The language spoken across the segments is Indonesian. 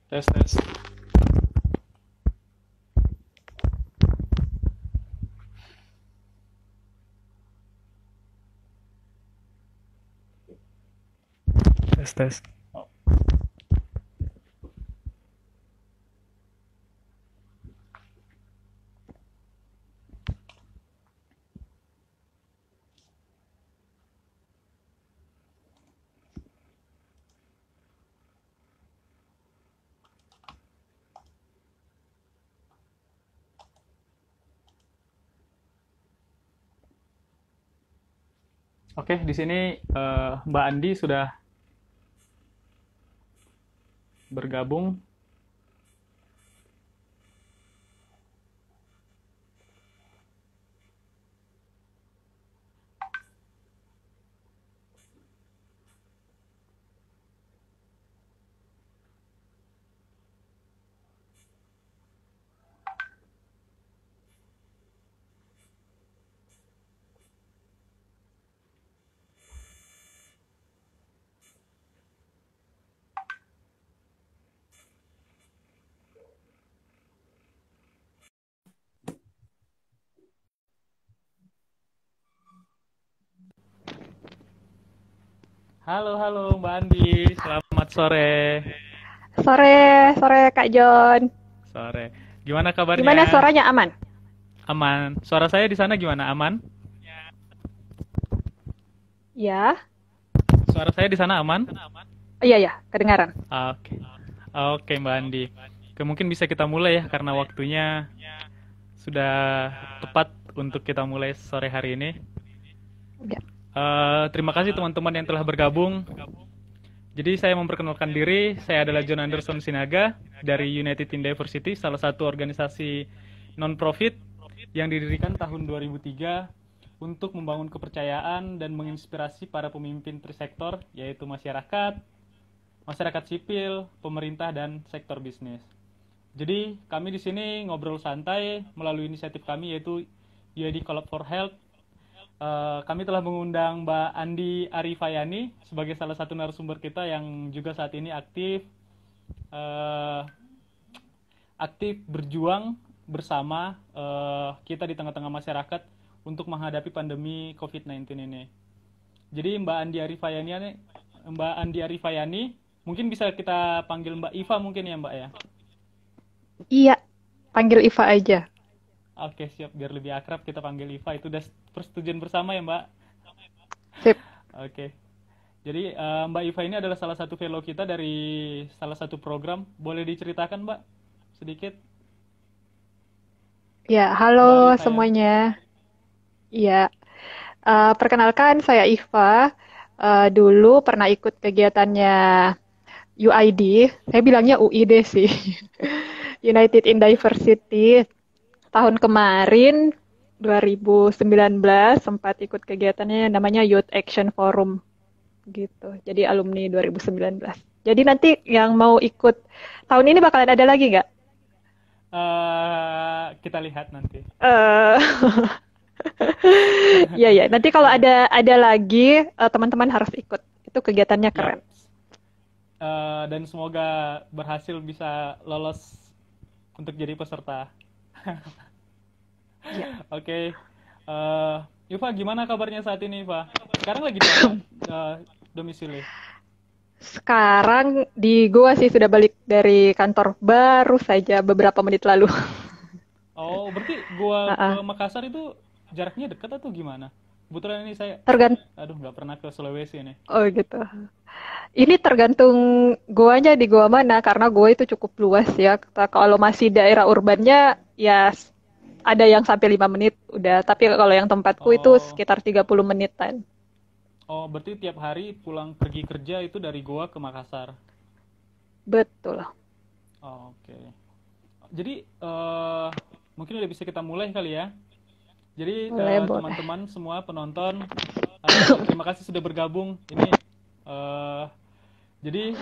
Tes tes. Tes tes. Oke, di sini Mbak Andi sudah bergabung. Halo, halo Mbak Andi, selamat sore. Sore, sore Kak John. Sore. Gimana Gimana kabarnya? suaranya aman? Aman. Suara saya di sana gimana? Aman? Ya. Suara saya di sana aman? Oh, iya ya, kedengaran. Oke. Oke, Mbak Andi. Mungkin bisa kita mulai ya karena waktunya sudah tepat untuk kita mulai sore hari ini. Ya. Terima kasih teman-teman yang telah bergabung. Jadi saya memperkenalkan diri, saya adalah John Anderson Sinaga dari United in Diversity, salah satu organisasi non-profit yang didirikan tahun 2003 untuk membangun kepercayaan dan menginspirasi para pemimpin trisektor, yaitu masyarakat, masyarakat sipil, pemerintah, dan sektor bisnis. Jadi kami di sini ngobrol santai melalui inisiatif kami yaitu UID Collab for Health. Kami telah mengundang Mbak Andi Arifayani sebagai salah satu narasumber kita yang juga saat ini eh, aktif berjuang bersama kita di tengah-tengah masyarakat untuk menghadapi pandemi COVID-19 ini. Jadi Mbak Andi Arifayani, mungkin bisa kita panggil Mbak Iva mungkin ya Mbak ya. Iya, panggil Iva aja. Oke siap, biar lebih akrab kita panggil Iva. Itu udah persetujuan bersama ya Mbak. Sip. Oke. Jadi Mbak Iva ini adalah salah satu fellow kita dari salah satu program. Boleh diceritakan Mbak sedikit Ya, halo Mbak Arifayani? semuanya. Iya, perkenalkan saya Iva. Dulu pernah ikut kegiatannya UID. Saya bilangnya UID sih. United in Diversity. Tahun kemarin 2019 sempat ikut kegiatannya namanya Youth Action Forum gitu. Jadi alumni 2019. Jadi nanti yang mau ikut tahun ini bakalan ada lagi nggak? Kita lihat nanti. Eh, Iya ya. Nanti kalau ada lagi teman-teman harus ikut. Itu kegiatannya Yap. keren. Dan semoga berhasil bisa lolos untuk jadi peserta. Ya. Oke. Iva, gimana kabarnya saat ini, Iva? Sekarang lagi di mana domisili? Sekarang di gua sih sudah balik dari kantor baru saja beberapa menit lalu. Oh, berarti gua ke Ah, Makassar itu jaraknya dekat atau gimana? Kebetulan ini saya, Tergant aduh nggak pernah ke Sulawesi nih. Oh gitu. Ini tergantung goanya di goa mana karena goa itu cukup luas ya. Kalau masih daerah urbannya ya ada yang sampai 5 menit udah. Tapi kalau yang tempatku itu Oh, sekitar 30 menitan. oh berarti tiap hari pulang pergi kerja itu dari Goa ke Makassar. Betul. Oh, oke. Jadi mungkin udah bisa kita mulai kali ya. Jadi Boleh, boleh. teman-teman semua penonton, terima kasih sudah bergabung. Ini eh, jadi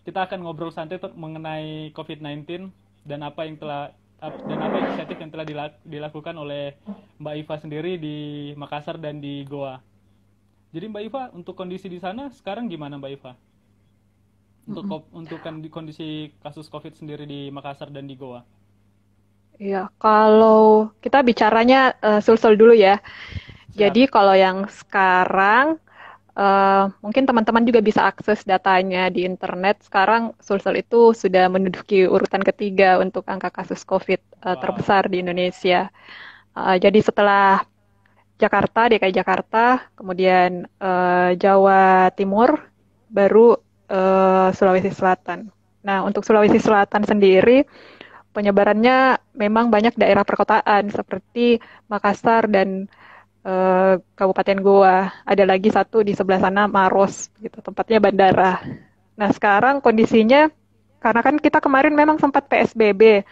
kita akan ngobrol santai mengenai COVID-19 dan apa yang telah dan apa inisiatif yang telah dilakukan oleh Mbak Iva sendiri di Makassar dan di Goa. Jadi Mbak Iva, untuk kondisi di sana sekarang gimana Mbak Iva? untuk Mm-mm. untuk kan di kondisi kasus COVID sendiri di Makassar dan di Goa. Iya, kalau kita bicaranya Sulsel dulu ya. Siap. Jadi kalau yang sekarang mungkin teman-teman juga bisa akses datanya di internet. Sekarang Sulsel itu sudah menduduki urutan ketiga untuk angka kasus COVID Wow. terbesar di Indonesia. Jadi setelah Jakarta, DKI Jakarta, kemudian Jawa Timur, baru Sulawesi Selatan. Nah, untuk Sulawesi Selatan sendiri, penyebarannya memang banyak daerah perkotaan seperti Makassar dan Kabupaten Goa. Ada lagi satu di sebelah sana Maros, gitu, tempatnya bandara. Nah, sekarang kondisinya karena kan kita kemarin memang sempat PSBB.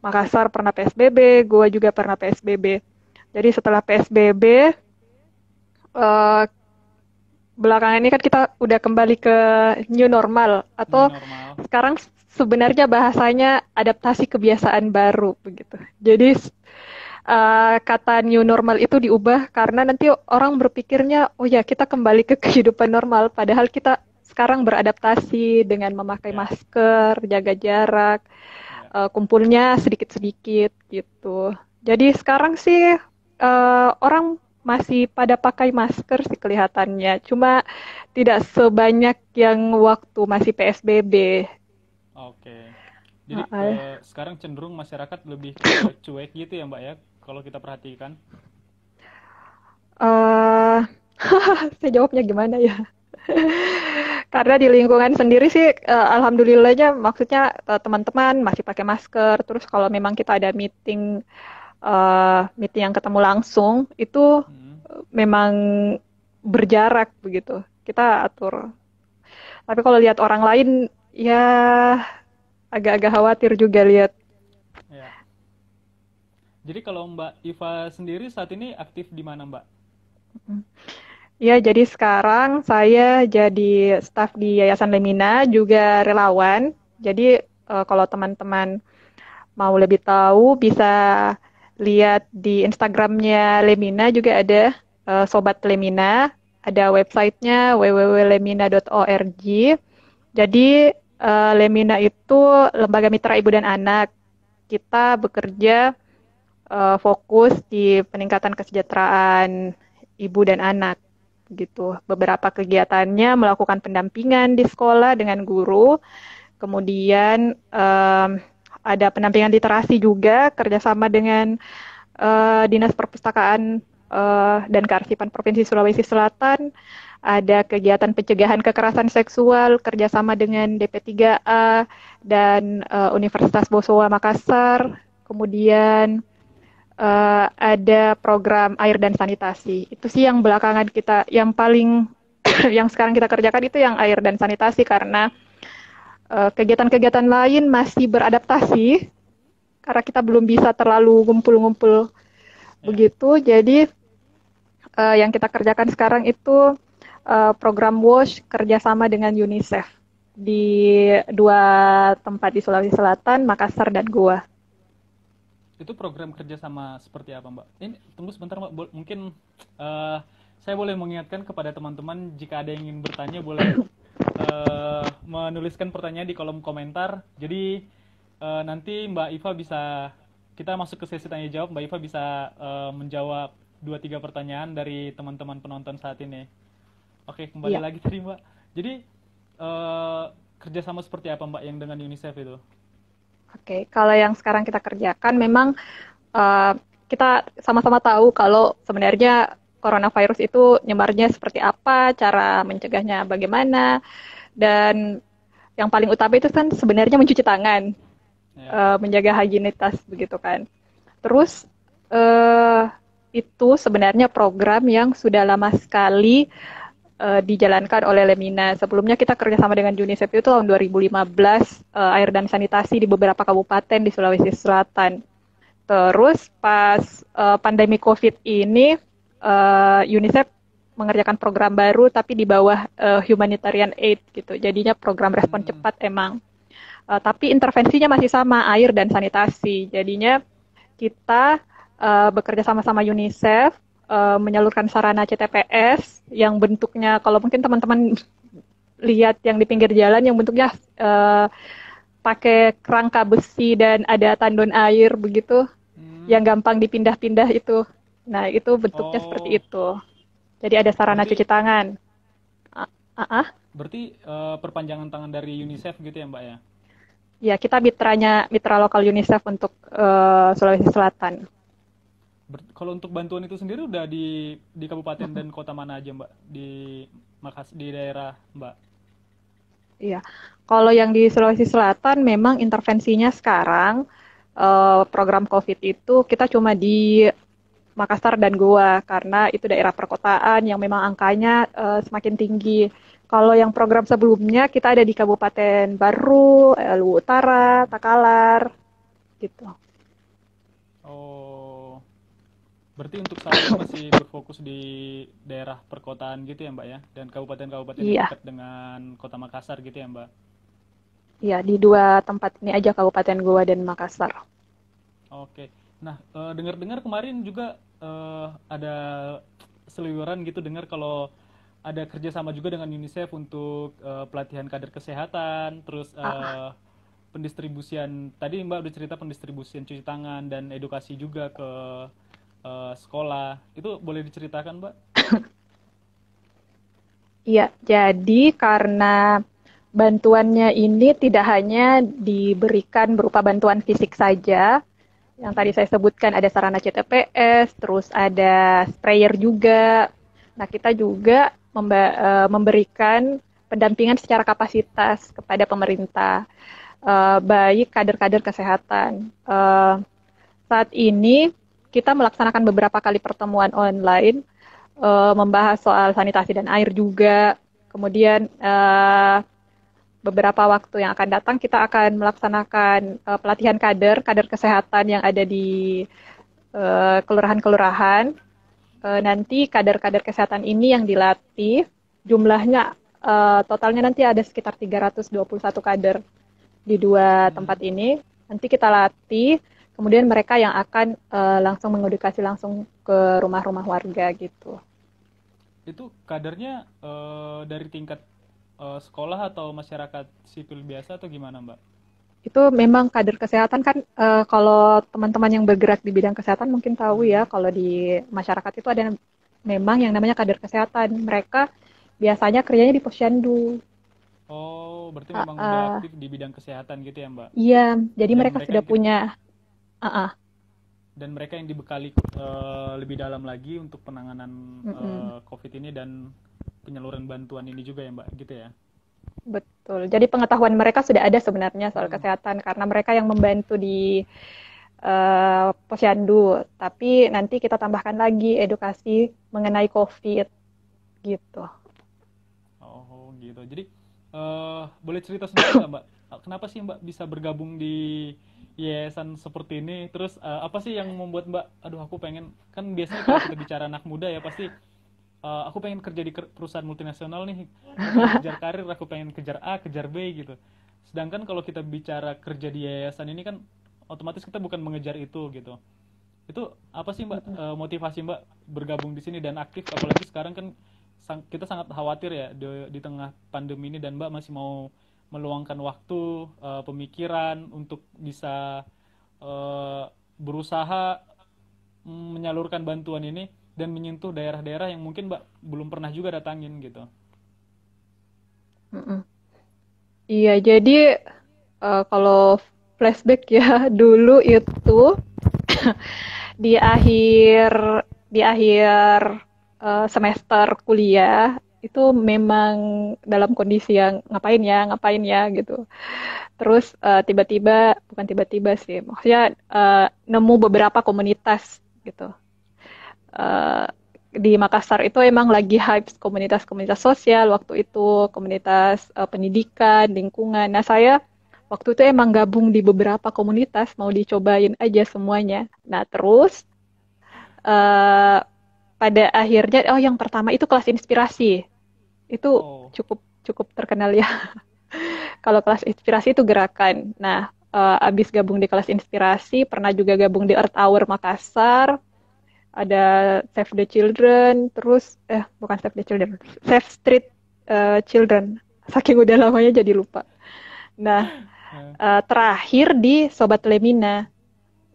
Makassar pernah PSBB, Goa juga pernah PSBB. Jadi setelah PSBB, eh, belakangan ini kan kita udah kembali ke new normal New atau normal. sekarang sebenarnya bahasanya adaptasi kebiasaan baru begitu. Jadi kata new normal itu diubah karena nanti orang berpikirnya, oh ya kita kembali ke kehidupan normal, padahal kita sekarang beradaptasi dengan memakai Ya, masker, jaga jarak, ya. kumpulnya sedikit-sedikit gitu. Jadi sekarang sih orang masih pada pakai masker sih kelihatannya, cuma tidak sebanyak yang waktu masih PSBB. Oke. Jadi Uh, sekarang cenderung masyarakat lebih ke cuek gitu ya Mbak ya, kalau kita perhatikan. uh, saya jawabnya gimana ya? Karena di lingkungan sendiri sih, alhamdulillahnya, maksudnya teman-teman masih pakai masker. Terus kalau memang kita ada meeting, meeting yang ketemu langsung, itu Hmm. memang berjarak begitu. Kita atur. Tapi kalau lihat orang lain, ya agak-agak khawatir juga lihat. Ya. Jadi kalau Mbak Iva sendiri saat ini aktif di mana Mbak? Ya, jadi sekarang saya jadi staf di Yayasan Lemina, juga relawan. Jadi kalau teman-teman mau lebih tahu bisa lihat di Instagramnya Lemina, juga ada Sobat Lemina, ada websitenya www.lemina.org. Jadi Lemina itu lembaga mitra ibu dan anak. Kita bekerja fokus di peningkatan kesejahteraan ibu dan anak gitu. Beberapa kegiatannya melakukan pendampingan di sekolah dengan guru, kemudian ada pendampingan literasi juga kerjasama dengan Dinas Perpustakaan dan Kearsipan Provinsi Sulawesi Selatan. Ada kegiatan pencegahan kekerasan seksual kerjasama dengan DP3A dan Universitas Bosowa Makassar. Kemudian ada program air dan sanitasi. Itu sih yang belakangan kita, yang paling yang sekarang kita kerjakan itu yang air dan sanitasi karena kegiatan-kegiatan lain masih beradaptasi karena kita belum bisa terlalu ngumpul-ngumpul Ya. begitu. Jadi yang kita kerjakan sekarang itu program WASH kerjasama dengan UNICEF di dua tempat di Sulawesi Selatan, Makassar dan Goa. Itu program kerja sama seperti apa Mbak? Ini tunggu sebentar Mbak, mungkin eh, saya boleh mengingatkan kepada teman-teman jika ada yang ingin bertanya boleh menuliskan pertanyaan di kolom komentar. Jadi nanti Mbak Iva bisa, kita masuk ke sesi tanya jawab, Mbak Iva bisa menjawab 2-3 pertanyaan dari teman-teman penonton saat ini. Oke, kembali Iya. lagi tadi Mbak. Jadi kerjasama seperti apa Mbak yang dengan UNICEF itu? Oke, kalau yang sekarang kita kerjakan memang uh, kita sama-sama tahu kalau sebenarnya coronavirus itu nyebarnya seperti apa, cara mencegahnya bagaimana, dan yang paling utama itu kan sebenarnya mencuci tangan, Ya. menjaga higienitas begitu kan. Terus uh, itu sebenarnya program yang sudah lama sekali dijalankan oleh Lemina. Sebelumnya kita kerjasama dengan UNICEF itu tahun 2015, air dan sanitasi di beberapa kabupaten di Sulawesi Selatan. Terus pas pandemi COVID ini, UNICEF mengerjakan program baru tapi di bawah humanitarian aid gitu. Jadinya program respon Hmm. cepat emang. Tapi intervensinya masih sama, air dan sanitasi. Jadinya kita bekerja sama-sama UNICEF menyalurkan sarana CTPS yang bentuknya, kalau mungkin teman-teman lihat yang di pinggir jalan yang bentuknya pakai kerangka besi dan ada tandon air begitu, Hmm. yang gampang dipindah-pindah itu. Nah, itu bentuknya seperti Oh, itu. Jadi ada sarana berarti cuci tangan. Ah, ah, ah. berarti perpanjangan tangan dari UNICEF gitu ya, Mbak ya? Ya, kita mitra lokal UNICEF untuk Sulawesi Selatan. Kalau untuk bantuan itu sendiri udah di kabupaten dan kota mana aja, Mbak? Di daerah, Mbak. Iya, kalau yang di Sulawesi Selatan memang intervensinya sekarang program COVID itu kita cuma di Makassar dan Goa karena itu daerah perkotaan yang memang angkanya semakin tinggi. Kalau yang program sebelumnya kita ada di Kabupaten Baru, Luwu Utara, Takalar, gitu. Oh, berarti untuk saat ini masih berfokus di daerah perkotaan gitu ya, Mbak ya? Dan kabupaten-kabupaten yang Iya, dekat dengan Kota Makassar gitu ya, Mbak? iya di dua tempat ini aja Kabupaten Goa dan Makassar. Oke. Nah, dengar-dengar kemarin juga ada seliweran gitu dengar kalau ada kerjasama juga dengan UNICEF untuk pelatihan kader kesehatan, terus Ah, pendistribusian tadi Mbak udah cerita pendistribusian cuci tangan dan edukasi juga ke sekolah. Itu boleh diceritakan, Mbak? iya, jadi karena bantuannya ini tidak hanya diberikan berupa bantuan fisik saja, yang tadi Mm-mm. saya sebutkan ada sarana CTPS, terus ada sprayer juga. Nah, kita juga memberikan pendampingan secara kapasitas kepada pemerintah, baik kader-kader kesehatan. Saat ini kita melaksanakan beberapa kali pertemuan online, membahas soal sanitasi dan air juga. Kemudian beberapa waktu yang akan datang kita akan melaksanakan pelatihan kader kesehatan yang ada di kelurahan-kelurahan. Nanti kader-kader kesehatan ini yang dilatih jumlahnya totalnya nanti ada sekitar 321 kader di dua tempat Hmm. ini. Nanti kita latih, kemudian mereka yang akan langsung mengedukasi langsung ke rumah-rumah warga gitu. Itu kadernya dari tingkat sekolah atau masyarakat sipil biasa atau gimana, Mbak? Itu memang kader kesehatan kan, kalau teman-teman yang bergerak di bidang kesehatan mungkin tahu ya, Hmm. kalau di masyarakat itu ada memang yang namanya kader kesehatan. Mereka biasanya kerjanya di posyandu. Oh, berarti Uh, memang udah uh, aktif di bidang kesehatan gitu ya, Mbak? iya, jadi Dan mereka mereka sudah yang punya, uh, uh, dan mereka yang dibekali lebih dalam lagi untuk penanganan mm-mm, COVID ini dan penyaluran bantuan ini juga ya, Mbak, gitu ya? betul. Jadi pengetahuan mereka sudah ada sebenarnya soal Hmm. kesehatan karena mereka yang membantu di posyandu. Tapi nanti kita tambahkan lagi edukasi mengenai COVID gitu. Oh, gitu. Jadi boleh cerita sedikit nggak, Mbak? Kenapa sih Mbak bisa bergabung di yayasan seperti ini? Terus apa sih yang membuat Mbak, aduh aku pengen, kan biasanya kalau kita bicara anak muda ya pasti aku pengen kerja di perusahaan multinasional nih, aku pengen kejar karir, aku pengen kejar A, kejar B gitu. Sedangkan kalau kita bicara kerja di yayasan ini kan otomatis kita bukan mengejar itu gitu. Itu apa sih Mbak motivasi Mbak bergabung di sini dan aktif apalagi sekarang kan kita sangat khawatir ya di tengah pandemi ini dan Mbak masih mau meluangkan waktu pemikiran untuk bisa eh, berusaha menyalurkan bantuan ini dan menyentuh daerah-daerah yang mungkin Mbak belum pernah juga datangin gitu. Mm-mm. Iya, jadi kalau flashback ya dulu itu di akhir di akhir semester kuliah itu memang dalam kondisi yang ngapain ya gitu. Terus tiba-tiba bukan tiba-tiba sih, maksudnya nemu beberapa komunitas gitu. Eh, di Makassar itu emang lagi hype komunitas-komunitas sosial waktu itu, komunitas pendidikan, lingkungan. Nah, saya waktu itu emang gabung di beberapa komunitas, mau dicobain aja semuanya. Nah, terus uh, pada akhirnya, oh yang pertama itu kelas inspirasi. Itu Oh, cukup cukup terkenal ya. Kalau kelas inspirasi itu gerakan. Nah, abis gabung di kelas inspirasi, pernah juga gabung di Earth Hour Makassar, ada Save the Children, terus bukan Save the Children, Save Street Children. Saking udah lamanya jadi lupa. Nah, Eh, terakhir di Sobat Lemina.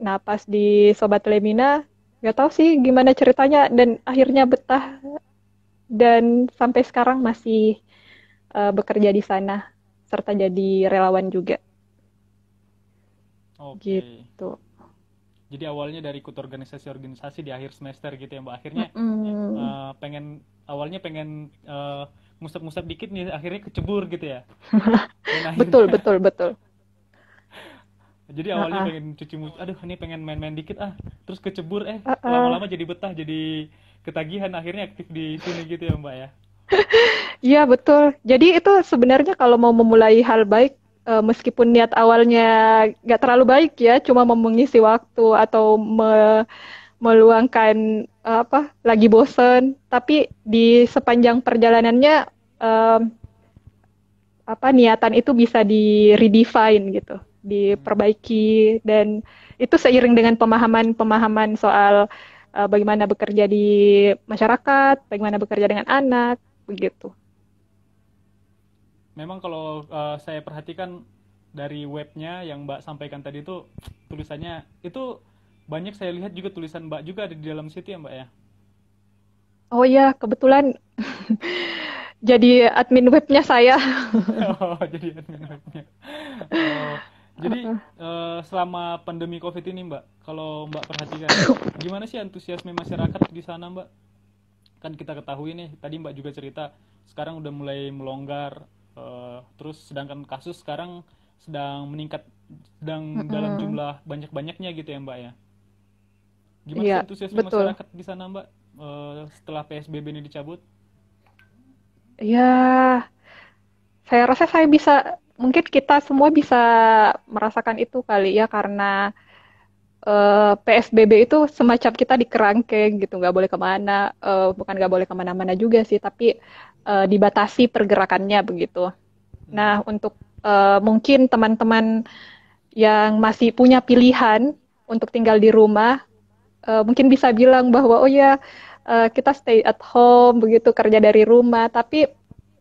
Nah, pas di Sobat Lemina, nggak tahu sih gimana ceritanya dan akhirnya betah dan sampai sekarang masih bekerja di sana serta jadi relawan juga Oke. gitu. Jadi awalnya dari ikut organisasi-organisasi di akhir semester gitu ya Mbak. Akhirnya Mm-mm. awalnya pengen ngusap-ngusap dikit nih, akhirnya kecebur gitu ya. Dan Betul, akhirnya betul, betul. jadi awalnya Uh-uh. pengen cuci muka, aduh ini pengen main-main dikit ah. Terus kecebur Uh-uh. lama-lama jadi betah, jadi ketagihan akhirnya aktif di sini gitu ya Mbak ya. Iya, betul. Jadi itu sebenarnya kalau mau memulai hal baik, meskipun niat awalnya nggak terlalu baik ya, cuma mau mengisi waktu atau meluangkan lagi bosen, tapi di sepanjang perjalanannya em, niatan itu bisa di redefine gitu, Hmm. diperbaiki dan itu seiring dengan pemahaman-pemahaman soal bagaimana bekerja di masyarakat, bagaimana bekerja dengan anak, begitu. Memang kalau saya perhatikan dari webnya yang Mbak sampaikan tadi itu tulisannya itu banyak saya lihat juga tulisan Mbak juga ada di dalam situ ya Mbak ya. Oh ya, kebetulan jadi admin webnya saya. Oh, jadi admin webnya. Oh, jadi selama pandemi COVID ini Mbak, kalau Mbak perhatikan, gimana sih antusiasme masyarakat di sana Mbak? Kan kita ketahui nih, tadi Mbak juga cerita, sekarang udah mulai melonggar, terus sedangkan kasus sekarang sedang meningkat, sedang dalam Mm-mm. jumlah banyak-banyaknya gitu ya Mbak ya. Gimana Iya, sih antusiasme betul. masyarakat di sana Mbak, setelah PSBB ini dicabut? Ya, saya rasa mungkin kita semua bisa merasakan itu kali ya, karena PSBB itu semacam kita di kerangkeng gitu, nggak boleh kemana, bukan nggak boleh kemana-mana juga sih, tapi dibatasi pergerakannya begitu. Hmm. Nah, untuk mungkin teman-teman yang masih punya pilihan untuk tinggal di rumah, mungkin bisa bilang bahwa oh ya, kita stay at home begitu, kerja dari rumah, tapi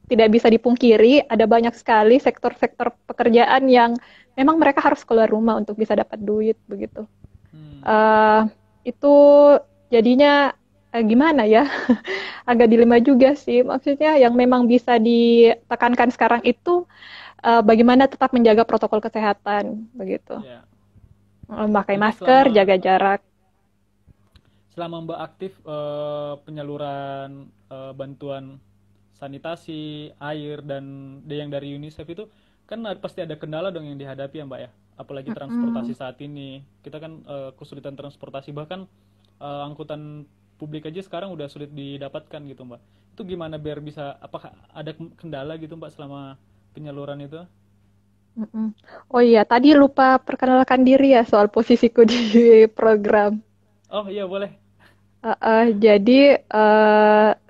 tidak bisa dipungkiri ada banyak sekali sektor-sektor pekerjaan yang memang mereka harus keluar rumah untuk bisa dapat duit begitu. Hmm. eh itu jadinya gimana ya, agak dilema juga sih. Maksudnya yang memang bisa ditekankan sekarang itu bagaimana tetap menjaga protokol kesehatan begitu. Ya. Memakai Jadi masker, jaga jarak. selama Mbak aktif penyaluran bantuan sanitasi, air dan yang dari UNICEF itu kan pasti ada kendala dong yang dihadapi ya Mbak ya. Apalagi transportasi Mm-mm. saat ini. Kita kan kesulitan transportasi, bahkan angkutan publik aja sekarang udah sulit didapatkan gitu Mbak. Itu gimana biar bisa, apakah ada kendala gitu Mbak selama penyaluran itu? Mm-mm. Oh iya, tadi lupa perkenalkan diri ya soal posisiku di program. Oh iya boleh. Jadi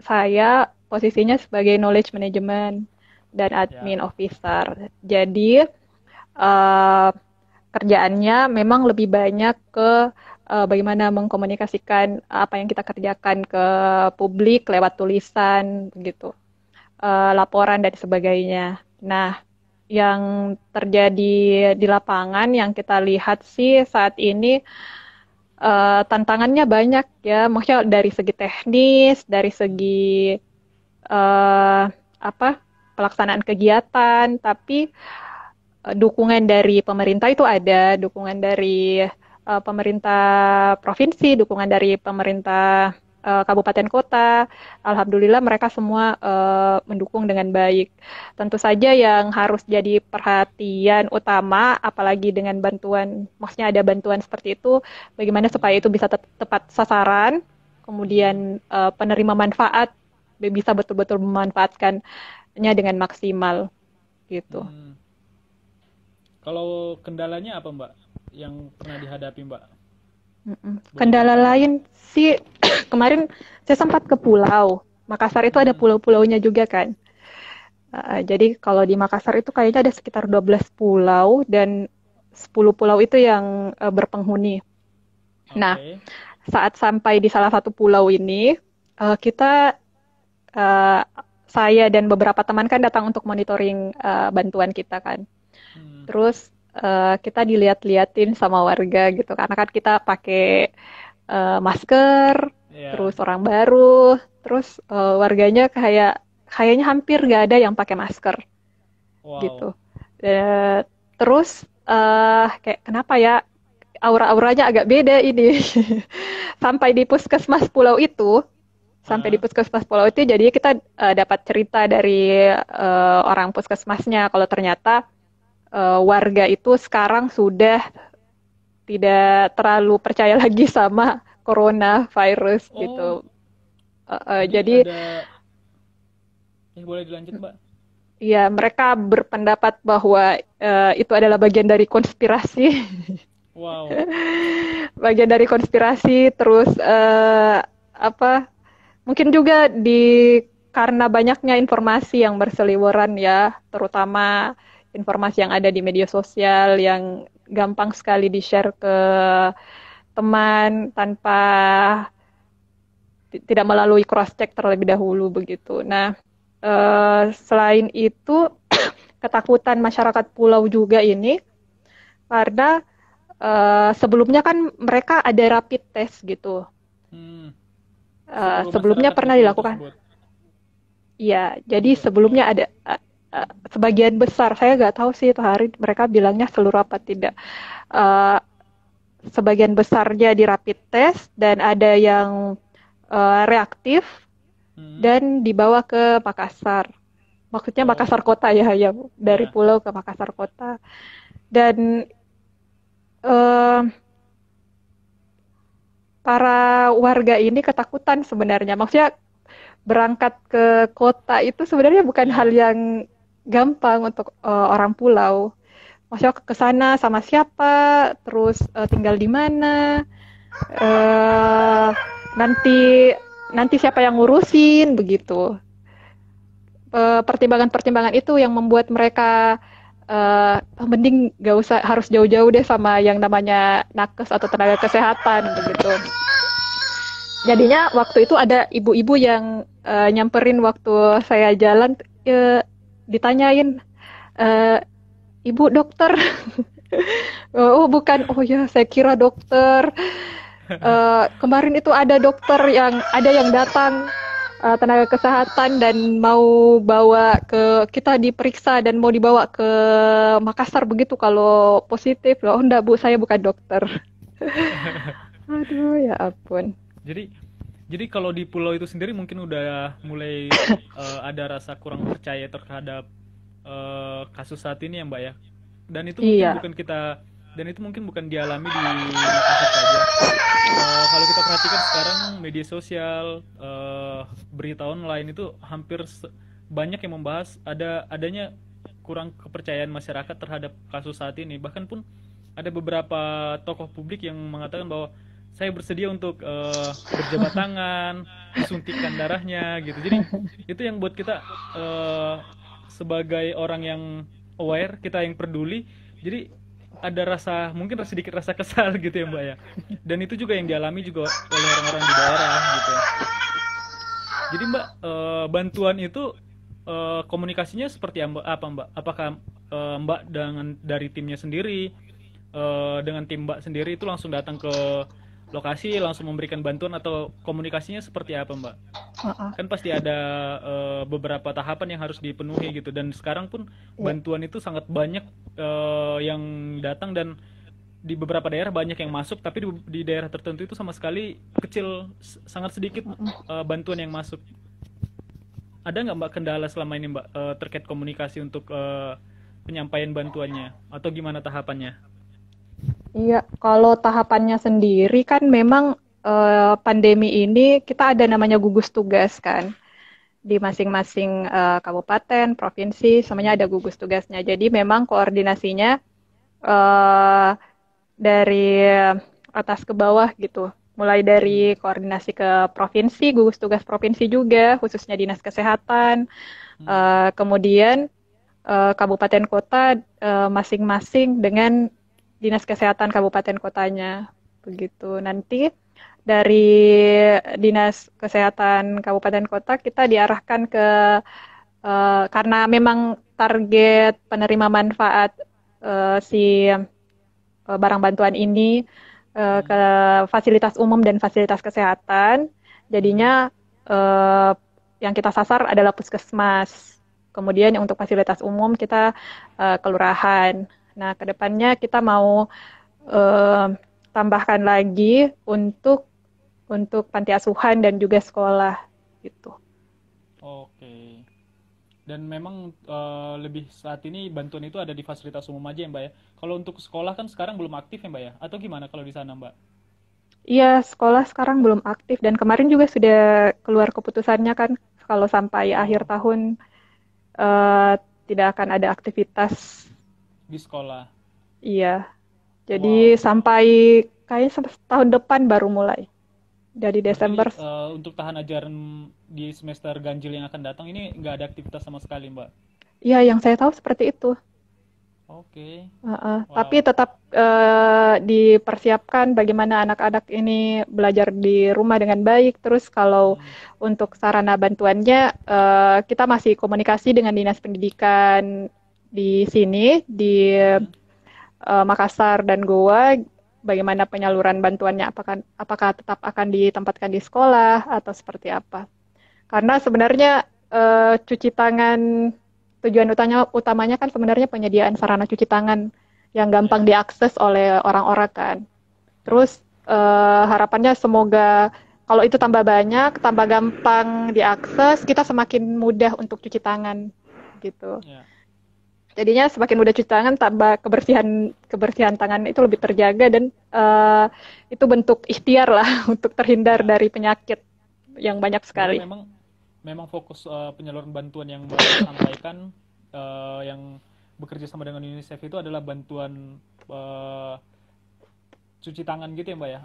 saya posisinya sebagai knowledge management dan Ya. admin officer. Jadi eh, kerjaannya memang lebih banyak ke bagaimana mengkomunikasikan apa yang kita kerjakan ke publik lewat tulisan, begitu, laporan dan sebagainya. Nah, yang terjadi di lapangan yang kita lihat sih saat ini tantangannya banyak ya, maksudnya dari segi teknis, dari segi eh, apa pelaksanaan kegiatan, tapi dukungan dari pemerintah itu ada, dukungan dari pemerintah provinsi, dukungan dari pemerintah kabupaten kota. Alhamdulillah mereka semua mendukung dengan baik. Tentu saja yang harus jadi perhatian utama, apalagi dengan bantuan, maksudnya ada bantuan seperti itu, bagaimana supaya Hmm. itu bisa tepat sasaran, Hmm. kemudian penerima manfaat bisa betul-betul memanfaatkannya dengan maksimal gitu. Hmm. Kalau kendalanya apa Mbak yang pernah dihadapi Mbak? Mm-mm. Boleh Kendala cerita nggak? lain sih kemarin saya sempat ke pulau. Makassar itu ada Hmm. pulau-pulaunya juga kan. Jadi kalau di Makassar itu kayaknya ada sekitar 12 pulau dan 10 pulau itu yang berpenghuni. Nah, Oke. saat sampai di salah satu pulau ini, kita eh, saya dan beberapa teman kan datang untuk monitoring bantuan kita kan. Hmm. Terus kita dilihat-liatin sama warga gitu karena kan kita pakai masker, Ya. terus orang baru, terus warganya kayaknya hampir nggak ada yang pakai masker Wow. gitu. Eh, terus kayak kenapa ya aura-auranya agak beda ini. Sampai di puskesmas pulau itu, sampai di Heeh. puskesmas pulau itu, jadi kita dapat cerita dari orang puskesmasnya kalau ternyata warga itu sekarang sudah tidak terlalu percaya lagi sama coronavirus Oh, gitu. jadi Jadi ada boleh dilanjut, Mbak? ya mereka berpendapat bahwa itu adalah bagian dari konspirasi, Wow. bagian dari konspirasi. Terus apa? Mungkin juga karena banyaknya informasi yang berseliweran ya, terutama informasi yang ada di media sosial yang gampang sekali di-share ke teman tanpa tidak melalui cross check terlebih dahulu begitu. Nah, selain itu ketakutan masyarakat pulau juga ini karena sebelumnya kan mereka ada rapid test gitu. Hmm. Seluruh Sebelumnya masyarakat di pernah pulau dilakukan. tersebut. Iya, jadi Bisa. sebelumnya ada sebagian besar, saya nggak tahu sih itu hari mereka bilangnya seluruh apa tidak. Eh, Sebagian besarnya di rapid test dan ada yang reaktif Hmm. dan dibawa ke Makassar. Maksudnya Oh, Makassar kota ya, yang dari ya. pulau ke Makassar kota. Dan eh, para warga ini ketakutan sebenarnya. Maksudnya berangkat ke kota itu sebenarnya bukan hal Ya. yang gampang untuk orang pulau. Maksudnya ke sana sama siapa, terus tinggal di mana, eh nanti nanti siapa yang ngurusin begitu. Pertimbangan-pertimbangan itu yang membuat mereka mending gak usah harus jauh-jauh deh sama yang namanya nakes atau tenaga kesehatan begitu. Jadinya waktu itu ada ibu-ibu yang nyamperin waktu saya jalan, ditanyain, eh, ibu dokter. Oh bukan, oh ya saya kira dokter. Kemarin itu ada yang datang tenaga kesehatan dan mau bawa kita diperiksa dan mau dibawa ke Makassar begitu kalau positif loh. Oh enggak bu, saya bukan dokter. Aduh ya ampun. Jadi jadi kalau di pulau itu sendiri mungkin udah mulai ada rasa kurang percaya terhadap kasus saat ini ya, Mbak ya. Dan itu mungkin Iya. bukan kita dan itu mungkin bukan dialami di Makassar saja. Kalau kita perhatikan sekarang media sosial, berita online itu hampir banyak yang membahas adanya kurang kepercayaan masyarakat terhadap kasus saat ini. Bahkan pun ada beberapa tokoh publik yang mengatakan bahwa saya bersedia untuk berjabat tangan, disuntikkan darahnya gitu. Jadi itu yang buat kita sebagai orang yang aware, kita yang peduli. Jadi ada sedikit rasa kesal gitu ya Mbak ya. Dan itu juga yang dialami juga oleh orang-orang di daerah gitu. Jadi Mbak, bantuan itu komunikasinya seperti apa Mbak? Apakah Mbak dari timnya sendiri, dengan tim Mbak sendiri itu langsung datang ke lokasi langsung memberikan bantuan atau komunikasinya seperti apa Mbak? Uh-uh. Kan pasti ada beberapa tahapan yang harus dipenuhi gitu dan sekarang pun Ya. bantuan itu sangat banyak yang datang dan di beberapa daerah banyak yang masuk tapi di daerah tertentu itu sama sekali kecil sangat sedikit bantuan yang masuk. Ada nggak Mbak kendala selama ini Mbak terkait komunikasi untuk penyampaian bantuannya atau gimana tahapannya? Iya, kalau tahapannya sendiri kan memang pandemi ini kita ada namanya gugus tugas kan di masing-masing kabupaten, provinsi, semuanya ada gugus tugasnya. Jadi memang koordinasinya eh, dari atas ke bawah gitu. Mulai Hmm. dari koordinasi ke provinsi, gugus tugas provinsi juga, khususnya dinas kesehatan. Hmm. Kemudian kabupaten kota masing-masing dengan dinas kesehatan kabupaten kotanya begitu. Nanti dari Dinas Kesehatan Kabupaten Kota kita diarahkan ke karena memang target penerima manfaat si barang bantuan ini ke Hmm. fasilitas umum dan fasilitas kesehatan. Mhm. Jadinya yang kita sasar adalah puskesmas. Kemudian yang untuk fasilitas umum kita kelurahan. Nah, kedepannya kita mau eh, tambahkan lagi untuk panti asuhan dan juga sekolah gitu. Oke. Dan memang lebih saat ini bantuan itu ada di fasilitas umum aja ya Mbak ya. Kalau untuk sekolah kan sekarang belum aktif ya Mbak ya? Atau gimana kalau di sana Mbak? Iya, sekolah sekarang belum aktif dan kemarin juga sudah keluar keputusannya kan kalau sampai akhir Oh, tahun eh, tidak akan ada aktivitas. di sekolah. Iya, jadi Wow. sampai kayaknya sampai tahun depan baru mulai dari Berarti ini Desember. untuk tahun ajaran di semester ganjil yang akan datang ini nggak ada aktivitas sama sekali Mbak. Iya, yang saya tahu seperti itu. Oke. Tapi Wow. tetap dipersiapkan bagaimana anak-anak ini belajar di rumah dengan baik. Terus kalau Hmm. untuk sarana bantuannya, kita masih komunikasi dengan Dinas Pendidikan di sini, di Hmm. Makassar dan Goa, bagaimana penyaluran bantuannya, apakah tetap akan ditempatkan di sekolah atau seperti apa. Karena sebenarnya cuci tangan tujuan utamanya kan sebenarnya penyediaan sarana cuci tangan yang gampang Ya, diakses oleh orang-orang kan. ya, Terus harapannya semoga kalau itu tambah banyak, tambah gampang diakses, kita semakin mudah untuk cuci tangan gitu. ya. Jadinya semakin mudah cuci tangan, tambah kebersihan kebersihan tangan itu lebih terjaga dan itu bentuk ikhtiar lah untuk terhindar Ya. dari penyakit yang banyak Berarti sekali. memang memang fokus penyaluran bantuan yang Mbak sampaikan yang bekerja sama dengan UNICEF itu adalah bantuan eh, cuci tangan gitu ya Mbak ya.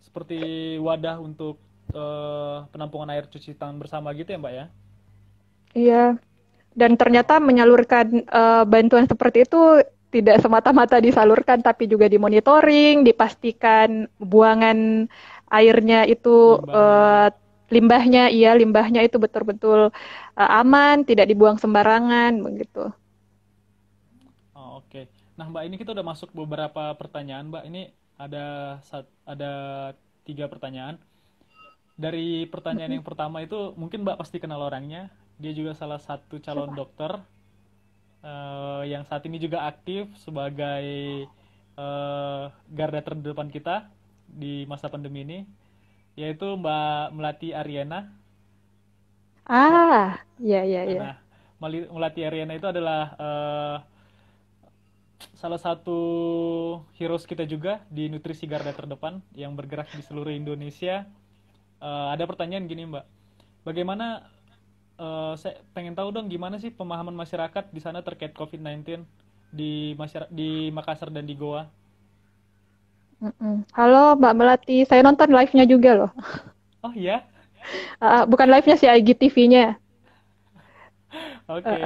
Seperti wadah untuk penampungan air cuci tangan bersama gitu ya Mbak ya. Iya, dan ternyata Oh, menyalurkan bantuan seperti itu tidak semata-mata disalurkan, tapi juga dimonitoring, dipastikan buangan airnya itu limbahnya. limbahnya itu betul-betul aman, tidak dibuang sembarangan, begitu. Oh, oke. Nah, Mbak, ini kita udah masuk beberapa pertanyaan, Mbak. Ini ada 3 pertanyaan. Dari pertanyaan Mm-mm. yang pertama itu mungkin Mbak pasti kenal orangnya. Dia juga salah satu calon Siapa? dokter yang saat ini juga aktif sebagai garda terdepan kita di masa pandemi ini, yaitu Mbak Melati Ariana. Mbak, Ah, ya, ya, ya. nah, Melati Ariana itu adalah salah satu heroes kita juga di nutrisi garda terdepan yang bergerak di seluruh Indonesia. Ada pertanyaan gini Mbak, bagaimana saya pengen tahu dong gimana sih pemahaman masyarakat di sana terkait COVID-19 di Makassar dan di Goa. Mm-mm. Halo Mbak Melati, saya nonton live-nya juga loh. Oh iya, Bukan live-nya sih, IGTV-nya. oke.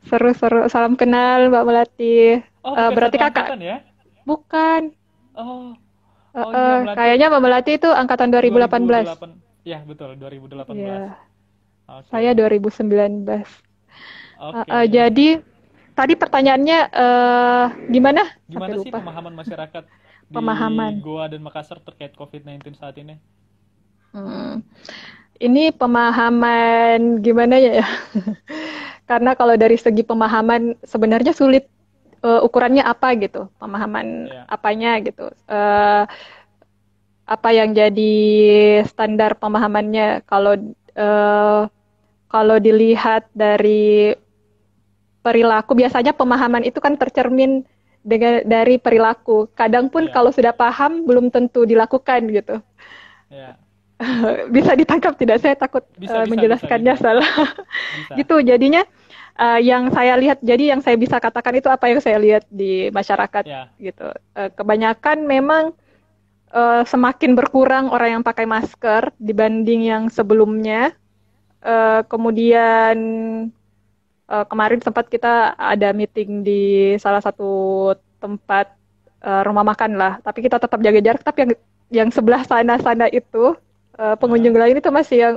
Seru-seru. Salam kenal Mbak Melati. Oh bukan Berarti satu kakak, angkatan ya? bukan. Oh, oh iya Melati Kayaknya Mbak Melati itu angkatan 2018. 2008. Ya betul 2018. Iya, saya Oke, 2019. oke. Jadi tadi pertanyaannya gimana? Sampai Gimana sih lupa. pemahaman masyarakat di Pemahaman. Goa dan Makassar terkait COVID-19 saat ini? Hmm. Ini pemahaman gimana ya? Karena kalau dari segi pemahaman sebenarnya sulit ukurannya apa gitu, pemahaman Ya, apanya gitu. Apa yang jadi standar pemahamannya eh, kalau dilihat dari perilaku biasanya pemahaman itu kan tercermin dari perilaku. Kadang pun ya, kalau sudah paham belum tentu dilakukan gitu. ya. Bisa ditangkap tidak? Saya takut Bisa, bisa, bisa, menjelaskannya bisa, salah. bisa. Gitu. Jadinya yang saya lihat, jadi yang saya bisa katakan itu apa yang saya lihat di masyarakat Ya, gitu. Kebanyakan memang semakin berkurang orang yang pakai masker dibanding yang sebelumnya. Kemudian kemarin sempat kita ada meeting di salah satu tempat rumah makan lah. Tapi kita tetap jaga jarak. Tapi yang sebelah sana-sana itu Hah? pengunjung lain itu masih yang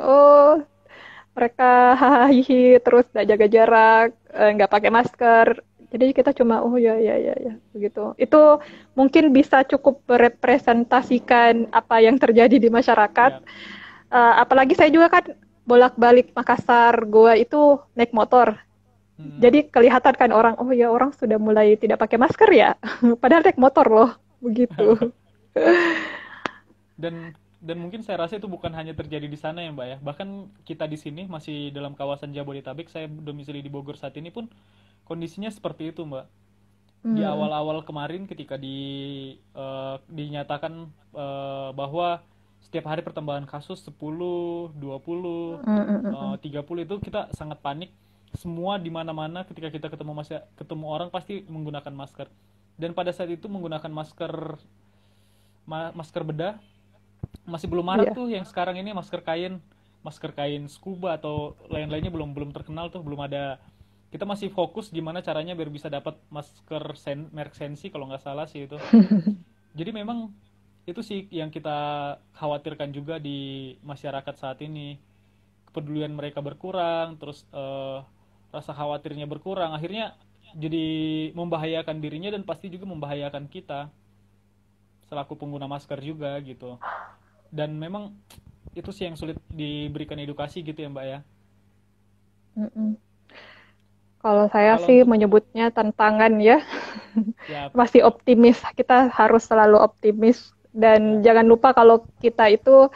mereka hahaha terus nggak jaga jarak, nggak pakai masker. Jadi kita cuma ya ya ya ya begitu. Itu mungkin bisa cukup merepresentasikan apa yang terjadi di masyarakat. Ya. Apalagi saya juga kan bolak-balik Makassar, Goa itu naik motor. Hmm. Jadi kelihatan kan orang, oh ya orang sudah mulai tidak pakai masker ya. Padahal naik motor loh, begitu. Dan mungkin saya rasa itu bukan hanya terjadi di sana ya Mbak ya. Bahkan kita di sini masih dalam kawasan Jabodetabek, saya domisili di Bogor saat ini pun kondisinya seperti itu Mbak. Di Hmm, awal-awal kemarin ketika dinyatakan bahwa setiap hari pertambahan kasus 10, 20, mm, mm, mm, mm. 30 itu kita sangat panik. Semua di mana-mana ketika kita ketemu orang pasti menggunakan masker. Dan pada saat itu menggunakan masker bedah masih belum marak Iya. tuh yang sekarang ini masker kain scuba atau lain-lainnya belum belum terkenal tuh, belum ada. Kita masih fokus gimana caranya biar bisa dapat merek Sensi kalau nggak salah sih itu. Jadi memang itu sih yang kita khawatirkan juga di masyarakat saat ini. Kepedulian mereka berkurang, terus rasa khawatirnya berkurang, akhirnya jadi membahayakan dirinya dan pasti juga membahayakan kita selaku pengguna masker juga gitu. Dan memang itu sih yang sulit diberikan edukasi gitu ya Mbak ya. Mm-mm. Kalau saya Kalau sih untuk menyebutnya tantangan ya, ya masih optimis. Kita harus selalu optimis dan ya jangan lupa kalau kita itu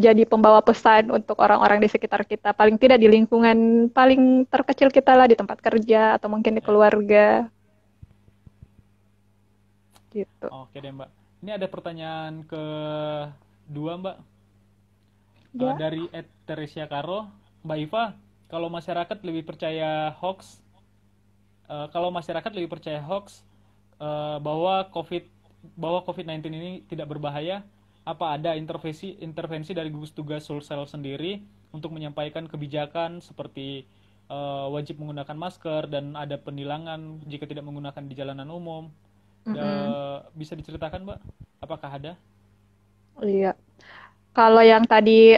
jadi pembawa pesan untuk orang-orang di sekitar kita. Paling tidak di lingkungan paling terkecil kita lah, di tempat kerja atau mungkin di ya. keluarga gitu. Oke deh Mbak. Ini ada pertanyaan kedua Mbak. Ya. Dari Teresia Karo, Mbak Iva, kalau masyarakat lebih percaya hoax, kalau masyarakat lebih percaya hoax bahwa COVID-19 ini tidak berbahaya, apa ada intervensi dari gugus tugas Sulsel sendiri untuk menyampaikan kebijakan seperti wajib menggunakan masker dan ada penilangan jika tidak menggunakan di jalanan umum? Mm-mm. Bisa diceritakan Mbak? Apakah ada? Iya. Kalau yang tadi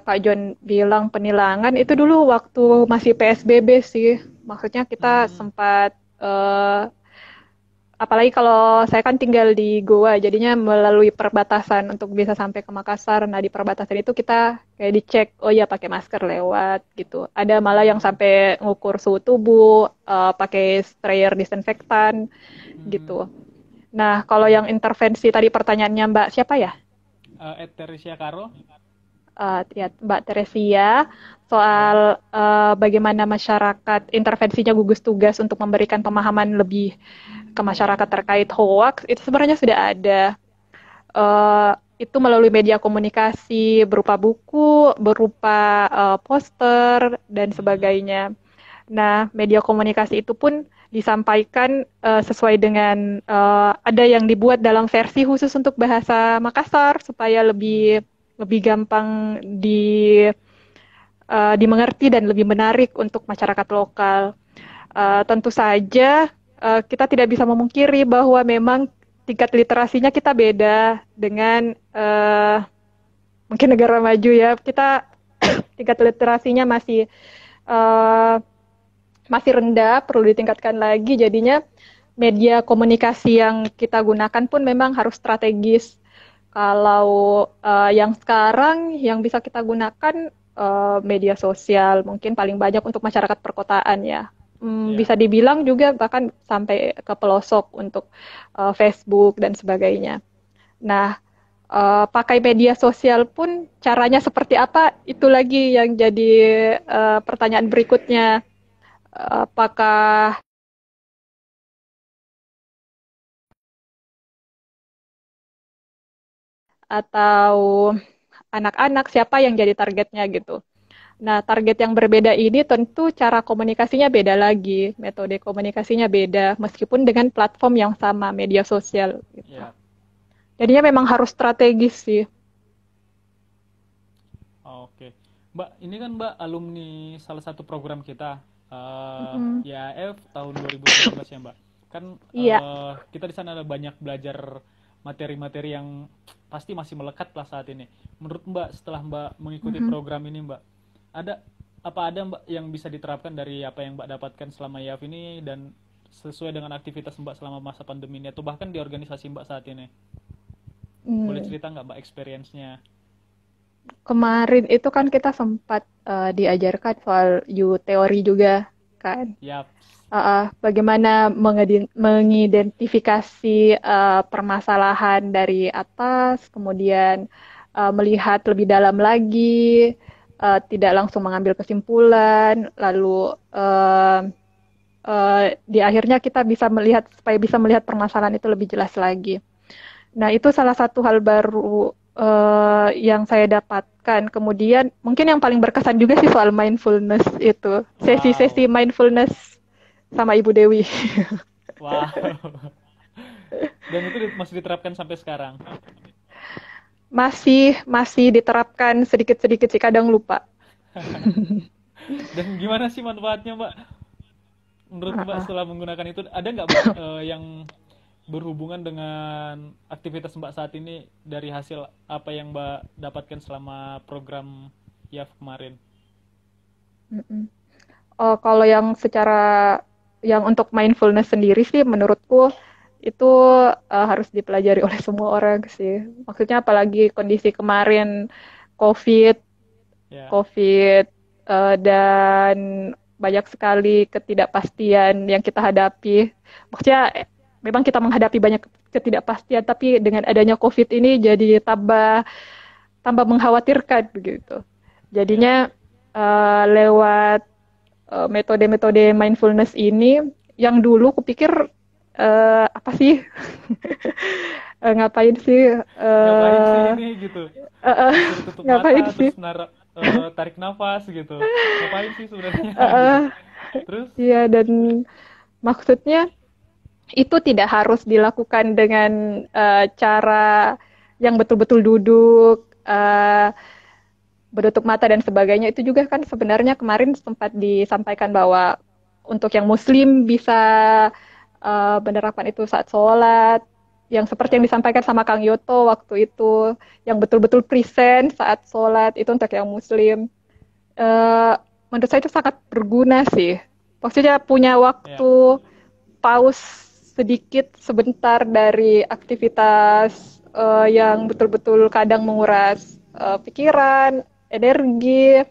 Kak John bilang penilangan itu dulu waktu masih PSBB sih. Maksudnya kita Hmm, sempat apalagi kalau saya kan tinggal di Goa, jadinya melalui perbatasan untuk bisa sampai ke Makassar. Nah, di perbatasan itu kita kayak dicek, oh ya pakai masker lewat gitu. Ada malah yang hmm, sampai ngukur suhu tubuh, pakai sprayer disinfektan hmm. gitu. Nah, kalau yang intervensi tadi pertanyaannya Mbak siapa ya? Teresia Karo? Ya, Mbak Teresia Ya. soal bagaimana masyarakat intervensinya gugus tugas untuk memberikan pemahaman lebih ke masyarakat terkait hoax itu sebenarnya sudah ada. Uh, itu melalui media komunikasi berupa buku, berupa poster dan Hmm, sebagainya. Nah, media komunikasi itu pun disampaikan sesuai dengan ada yang dibuat dalam versi khusus untuk bahasa Makassar supaya lebih hmm, lebih gampang dimengerti dan lebih menarik untuk masyarakat lokal. Tentu saja kita tidak bisa memungkiri bahwa memang tingkat literasinya kita beda dengan mungkin negara maju ya. Kita tingkat literasinya uh, masih rendah, perlu ditingkatkan lagi. Jadinya media komunikasi yang kita gunakan pun memang harus strategis. Kalau yang sekarang yang bisa kita gunakan media sosial, mungkin paling banyak untuk masyarakat perkotaan ya. ya. Bisa dibilang juga bahkan sampai ke pelosok untuk Facebook dan sebagainya. Nah, pakai media sosial pun caranya seperti apa, itu lagi yang jadi pertanyaan berikutnya. Apakah atau anak-anak siapa yang jadi targetnya gitu. Nah, target yang berbeda ini tentu cara komunikasinya beda lagi, metode komunikasinya beda, meskipun dengan platform yang sama, media sosial gitu. Ya. Jadinya memang harus strategis sih. Oke. Mbak, ini kan Mbak alumni salah satu program kita, Mm-mm. YAF tahun 2019 ya Mbak. Kan Iya. kita di sana ada banyak belajar materi-materi yang pasti masih melekat lah saat ini. Menurut Mbak, setelah Mbak mengikuti Mhm. program ini Mbak, ada ada Mbak yang bisa diterapkan dari apa yang Mbak dapatkan selama IAF ini dan sesuai dengan aktivitas Mbak selama masa pandemi ini atau bahkan di organisasi Mbak saat ini? Boleh Hmm. cerita nggak Mbak experience-nya? Kemarin itu kan kita sempat diajarkan soal U teori juga kan. Yap. Bagaimana mengidentifikasi permasalahan dari atas, kemudian melihat lebih dalam lagi, tidak langsung mengambil kesimpulan, lalu di akhirnya kita bisa melihat supaya bisa melihat permasalahan itu lebih jelas lagi. Nah, itu salah satu hal baru yang saya dapatkan. Kemudian mungkin yang paling berkesan juga sih soal mindfulness itu. Wow. Sesi-sesi mindfulness sama Ibu Dewi. Wow. Dan itu masih diterapkan sampai sekarang. Masih masih diterapkan sedikit-sedikit sih, kadang lupa. Dan gimana sih manfaatnya Mbak? Menurut Mbak Uh-uh. setelah menggunakan itu ada nggak Mbak yang berhubungan dengan aktivitas Mbak saat ini dari hasil apa yang Mbak dapatkan selama program IAF kemarin? Mm-mm. Kalau yang yang untuk mindfulness sendiri sih menurutku itu harus dipelajari oleh semua orang sih. Maksudnya apalagi kondisi kemarin COVID, Ya, COVID dan banyak sekali ketidakpastian yang kita hadapi. Maksudnya memang kita menghadapi banyak ketidakpastian, tapi dengan adanya COVID ini jadi tambah tambah mengkhawatirkan begitu. ya, Jadinya lewat metode-metode mindfulness ini yang dulu kupikir apa sih ngapain sih ngapain sih ini gitu? uh, uh, Disuruh tutup ngapain mata sih terus tarik nafas gitu. Ngapain sih sebenarnya uh, gitu? uh, Terus ya dan maksudnya itu tidak harus dilakukan dengan cara yang betul-betul duduk bertutup mata dan sebagainya. Itu juga kan sebenarnya kemarin sempat disampaikan bahwa untuk yang muslim bisa menerapkan itu saat sholat, yang seperti yang ya, disampaikan sama Kang Yoto waktu itu, yang betul-betul present saat sholat, itu untuk yang muslim. Eh, Menurut saya itu sangat berguna sih. Maksudnya punya ya, waktu pause sedikit sebentar dari aktivitas yang betul-betul kadang menguras pikiran, energi,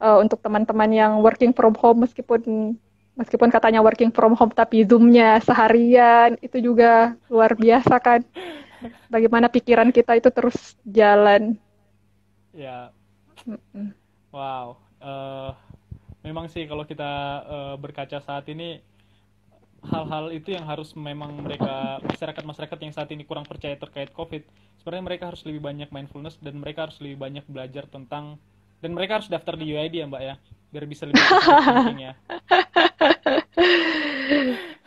untuk teman-teman yang working from home meskipun katanya working from home tapi Zoom-nya seharian itu juga luar biasa kan. Bagaimana pikiran kita itu terus jalan. ya. Mm-mm. Wow. Memang sih kalau kita berkaca saat ini hal-hal itu yang harus memang mereka masyarakat-masyarakat yang saat ini kurang percaya terkait COVID, sebenarnya mereka harus lebih banyak mindfulness dan mereka harus lebih banyak belajar tentang dan mereka harus daftar di UID ya Mbak ya, biar bisa lebih positive thinking ya.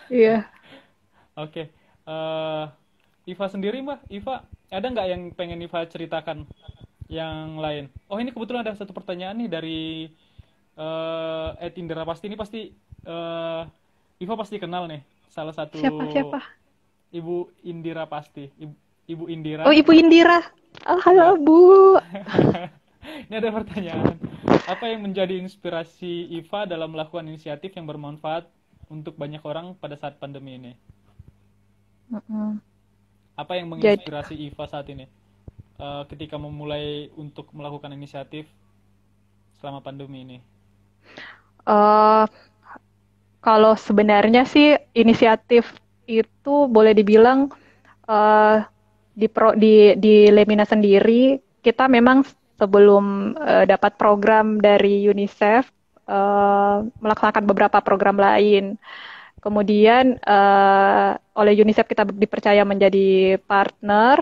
Iya. Oke, Iva sendiri Mbak, Iva ada nggak yang pengen Iva ceritakan yang lain? Oh ini kebetulan ada satu pertanyaan nih dari Indra pasti ini pasti eh, Iva pasti kenal nih salah satu Siapa? Ibu Indira pasti. Ibu Oh, Indira. Ibu Indira. Oh, halo, Ya. Bu. Ini ada pertanyaan. Apa yang menjadi inspirasi Iva dalam melakukan inisiatif yang bermanfaat untuk banyak orang pada saat pandemi ini? Mm-mm. Apa yang Jadi, menginspirasi Iva saat ini? Ketika memulai untuk melakukan inisiatif selama pandemi ini. eh kalau sebenarnya sih inisiatif itu boleh dibilang eh, di Lemina sendiri kita memang sebelum dapat program dari UNICEF melaksanakan beberapa program lain. Kemudian oleh UNICEF kita dipercaya menjadi partner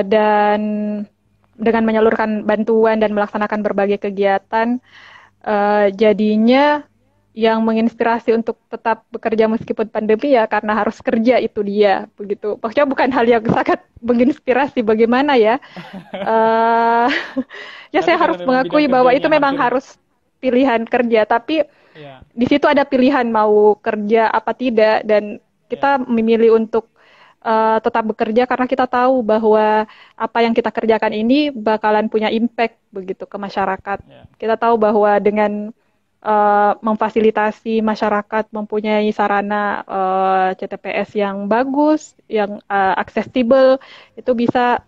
dan dengan menyalurkan bantuan dan melaksanakan berbagai kegiatan jadinya yang menginspirasi untuk tetap bekerja meskipun pandemi ya karena harus kerja itu dia begitu. Maksudnya bukan hal yang sangat menginspirasi bagaimana ya. Uh, ya Tapi saya karena harus memang bidang mengakui bahwa itu kerjanya memang hampir harus pilihan kerja, tapi Ya, di situ ada pilihan mau kerja apa tidak, dan ya, kita memilih untuk tetap bekerja karena kita tahu bahwa apa yang kita kerjakan ini bakalan punya impact begitu ke masyarakat. ya, Kita tahu bahwa dengan memfasilitasi masyarakat mempunyai sarana CTPS yang bagus, yang aksesibel, itu bisa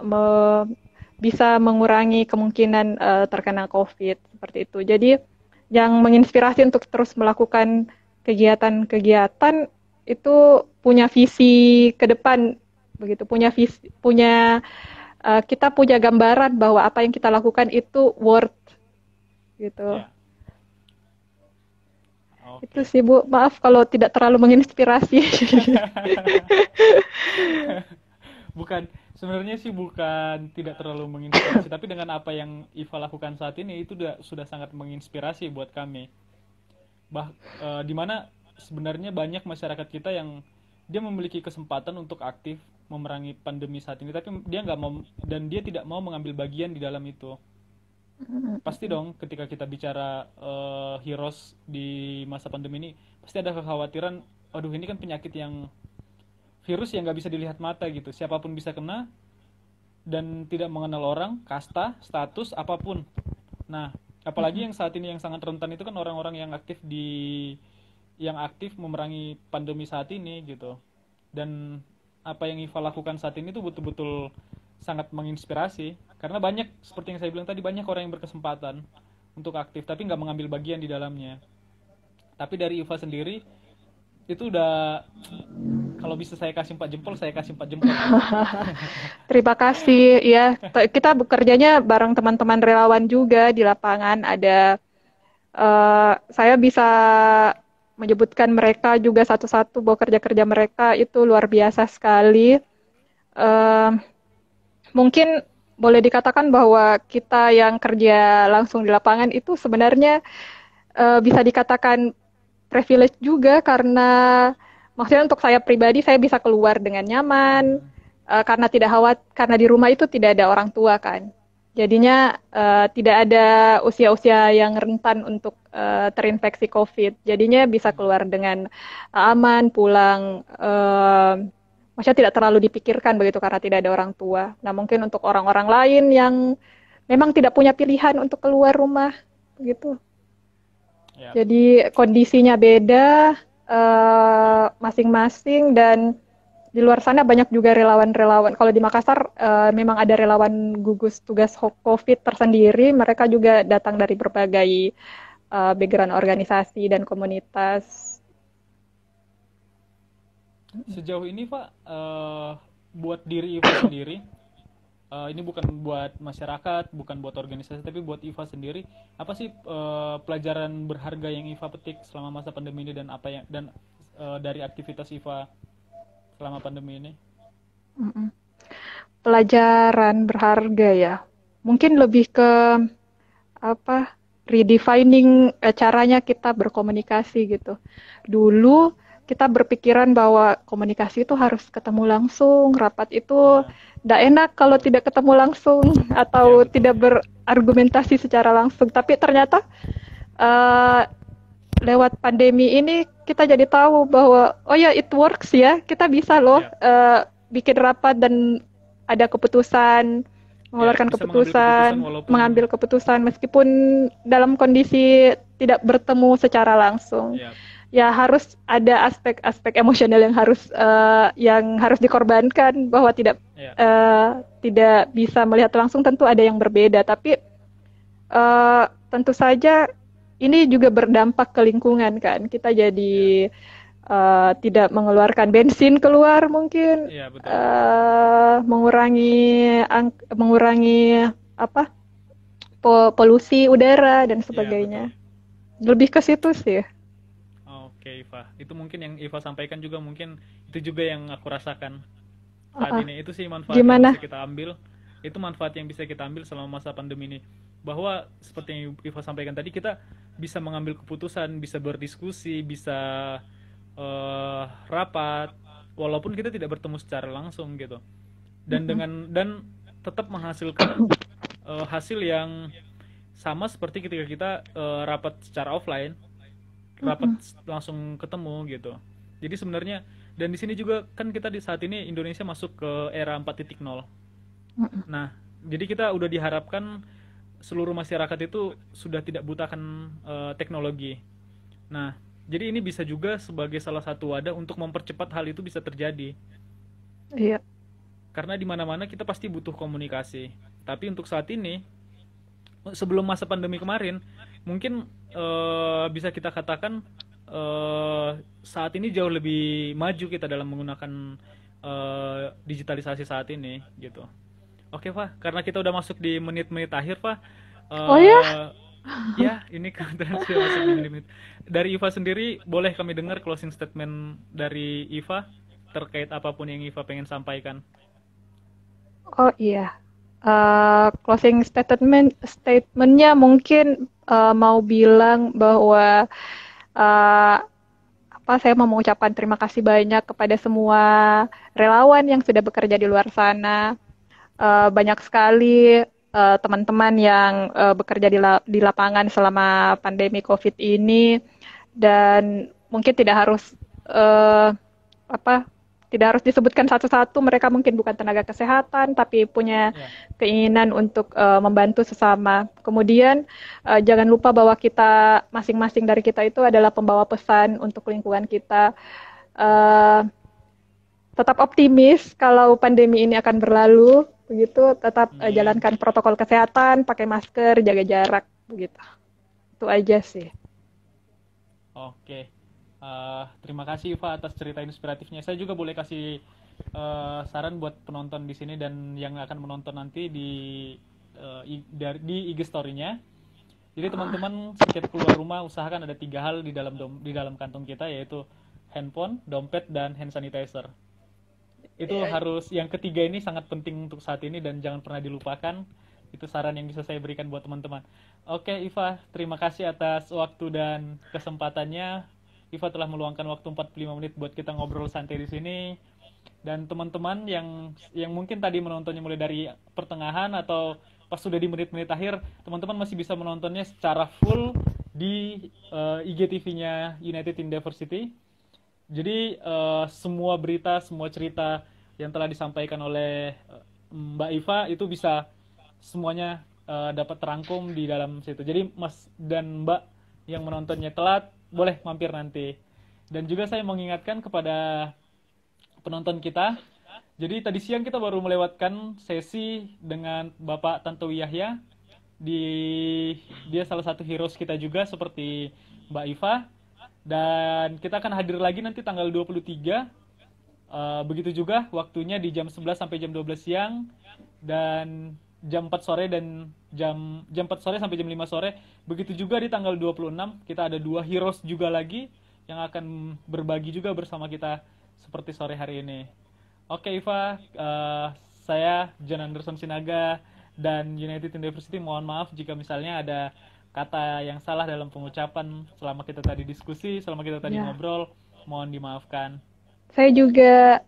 mengurangi kemungkinan terkena COVID seperti itu. Jadi yang menginspirasi untuk terus melakukan kegiatan-kegiatan itu punya visi ke depan begitu, kita punya gambaran bahwa apa yang kita lakukan itu worth gitu. ya. Itu Oke. sih Bu, maaf kalau tidak terlalu menginspirasi. Bukan, sebenarnya sih bukan tidak terlalu menginspirasi, tapi dengan apa yang Iva lakukan saat ini itu sudah sangat menginspirasi buat kami. Di mana sebenarnya banyak masyarakat kita yang dia memiliki kesempatan untuk aktif memerangi pandemi saat ini, tapi dia nggak mau dan dia tidak mau mengambil bagian di dalam itu. Pasti dong, ketika kita bicara heroes di masa pandemi ini, pasti ada kekhawatiran, aduh ini kan penyakit yang virus yang nggak bisa dilihat mata gitu, siapapun bisa kena dan tidak mengenal orang, kasta, status, apapun. Nah, apalagi yang saat ini yang sangat rentan itu kan orang-orang yang aktif memerangi pandemi saat ini gitu. Dan apa yang Iva lakukan saat ini tuh betul-betul sangat menginspirasi karena banyak seperti yang saya bilang tadi banyak orang yang berkesempatan untuk aktif tapi nggak mengambil bagian di dalamnya. Tapi dari Iva sendiri itu udah, kalau bisa saya kasih 4 jempol, saya kasih 4 jempol ya. Terima kasih ya. Kita bekerjanya bareng teman-teman relawan juga di lapangan. Saya bisa menyebutkan mereka juga satu-satu bahwa kerja-kerja mereka itu luar biasa sekali. Eh, Mungkin boleh dikatakan bahwa kita yang kerja langsung di lapangan itu sebenarnya bisa dikatakan privilege juga, karena maksudnya untuk saya pribadi saya bisa keluar dengan nyaman karena tidak khawatir, karena di rumah itu tidak ada orang tua kan. Jadinya tidak ada usia-usia yang rentan untuk terinfeksi COVID. Jadinya bisa keluar dengan aman, pulang maksudnya tidak terlalu dipikirkan begitu karena tidak ada orang tua. Nah, mungkin untuk orang-orang lain yang memang tidak punya pilihan untuk keluar rumah gitu. Ya, Jadi kondisinya beda masing-masing, dan di luar sana banyak juga relawan-relawan. Kalau di Makassar memang ada relawan gugus tugas COVID tersendiri. Mereka juga datang dari berbagai background organisasi dan komunitas. sejauh ini Pak, buat diri Iva sendiri, ini bukan buat masyarakat, bukan buat organisasi, tapi buat Iva sendiri, apa sih pelajaran berharga yang Iva petik selama masa pandemi ini dan apa yang dan dari aktivitas Iva selama pandemi ini? Mm-mm. Pelajaran berharga ya. Mungkin lebih ke apa? Redefining caranya kita berkomunikasi gitu. Dulu kita berpikiran bahwa komunikasi itu harus ketemu langsung, rapat itu Ya, tidak enak kalau tidak ketemu langsung ya atau betul. tidak berargumentasi secara langsung. Tapi ternyata eh, lewat pandemi ini kita jadi tahu bahwa oh ya it works ya, kita bisa loh Ya, bikin rapat dan ada keputusan, ya mengeluarkan bisa mengambil keputusan keputusan, walaupun mengambil keputusan meskipun dalam kondisi tidak bertemu secara langsung. ya, Ya harus ada aspek-aspek emosional yang harus dikorbankan, bahwa ya, tidak bisa melihat langsung, tentu ada yang berbeda, tapi tentu saja ini juga berdampak ke lingkungan kan. Kita ya, jadi tidak mengeluarkan bensin keluar mungkin, ya betul. mengurangi apa polusi udara dan Ya betul. sebagainya. Lebih ke situ sih. Oke, Iva. Itu mungkin yang Iva sampaikan juga mungkin itu juga yang aku rasakan saat Uh, ini. Itu sih manfaat yang bisa Gimana? kita ambil. Itu manfaat yang bisa kita ambil selama masa pandemi ini. Bahwa seperti yang Iva sampaikan tadi, kita bisa mengambil keputusan, bisa berdiskusi, bisa rapat, walaupun kita tidak bertemu secara langsung gitu. Mm-mm. Dan tetap menghasilkan hasil yang sama seperti ketika kita rapat secara offline. rapat Mm-mm. langsung ketemu gitu. Jadi sebenarnya, dan di sini juga kan kita di saat ini Indonesia masuk ke era 4.0. Mm-mm. Nah, jadi kita udah diharapkan seluruh masyarakat itu sudah tidak butakan teknologi. Nah, jadi ini bisa juga sebagai salah satu wadah untuk mempercepat hal itu bisa terjadi. Iya, Karena di mana-mana kita pasti butuh komunikasi. Tapi untuk saat ini, sebelum masa pandemi kemarin, mungkin bisa kita katakan saat ini jauh lebih maju kita dalam menggunakan digitalisasi saat ini gitu. Oke, Pak, karena kita udah masuk di menit-menit akhir, Pak. oh ya. eh Ya, ini kebetulan sudah masuk di menit. Dari Iva sendiri, boleh kami dengar closing statement dari Iva terkait apapun yang Iva pengen sampaikan. Oh iya. Closing statementnya mungkin mau bilang bahwa eh, apa saya mau mengucapkan terima kasih banyak kepada semua relawan yang sudah bekerja di luar sana. Banyak sekali teman-teman yang bekerja di lapangan selama pandemi COVID ini, dan mungkin tidak harus eh, apa tidak harus disebutkan satu-satu, mereka mungkin bukan tenaga kesehatan tapi punya Ya. keinginan untuk membantu sesama. Kemudian jangan lupa bahwa kita masing-masing dari kita itu adalah pembawa pesan untuk lingkungan kita. Uh, Tetap optimis kalau pandemi ini akan berlalu, begitu. Tetap Amin. jalankan protokol kesehatan, pakai masker, jaga jarak, begitu. Itu aja sih. Oke. Terima kasih Iva atas cerita inspiratifnya. Saya juga boleh kasih saran buat penonton di sini dan yang akan menonton nanti di IG story-nya. Jadi teman-teman setiap keluar rumah usahakan ada 3 hal di dalam kantong kita, yaitu handphone, dompet, dan hand sanitizer. Itu harus, yang ketiga ini sangat penting untuk saat ini dan jangan pernah dilupakan. Itu saran yang bisa saya berikan buat teman-teman. Oke Iva, terima kasih atas waktu dan kesempatannya. Iva telah meluangkan waktu 45 menit buat kita ngobrol santai di sini. Dan teman-teman yang mungkin tadi menontonnya mulai dari pertengahan atau pas sudah di menit-menit akhir, teman-teman masih bisa menontonnya secara full di IGTV-nya United in Diversity. Jadi semua berita, semua cerita yang telah disampaikan oleh Mbak Iva itu bisa semuanya dapat terangkum di dalam situ. Jadi Mas dan Mbak yang menontonnya telat, boleh mampir nanti. Dan juga saya mengingatkan kepada penonton kita. Jadi tadi siang kita baru melewatkan sesi dengan Bapak Tantowi Yahya. Di Dia salah satu heroes kita juga seperti Mbak Iva. Dan kita akan hadir lagi nanti tanggal 23. Begitu juga waktunya di jam 11 sampai jam 12 siang dan jam 4 sore dan jam 4 sore sampai jam 5 sore. Begitu juga di tanggal 26 kita ada 2 heroes juga lagi yang akan berbagi juga bersama kita seperti sore hari ini. Oke Iva, saya John Anderson Sinaga dan United University mohon maaf jika misalnya ada kata yang salah dalam pengucapan selama kita tadi diskusi, selama kita tadi Ya, ngobrol, mohon dimaafkan. saya juga.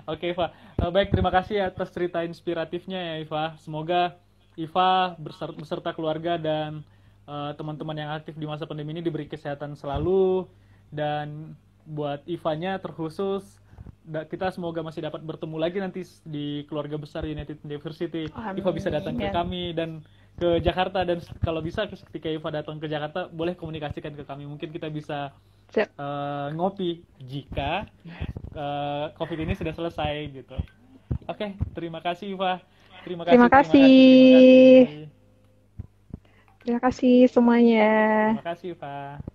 Oke Iva, baik, terima kasih atas cerita inspiratifnya ya Iva. Semoga Iva beserta keluarga dan teman-teman yang aktif di masa pandemi ini diberi kesehatan selalu. Dan buat Ivanya terkhusus, kita semoga masih dapat bertemu lagi nanti di keluarga besar United University. Iva bisa datang ke Amin. kami dan ke Jakarta, dan kalau bisa ketika Iva datang ke Jakarta boleh komunikasikan ke kami. Mungkin kita bisa Siap. ngopi jika COVID ini sudah selesai gitu. Oke, terima kasih Iva. Terima Terima kasih, terima kasih, terima kasih. kasih. Terima kasih semuanya. Terima kasih Iva.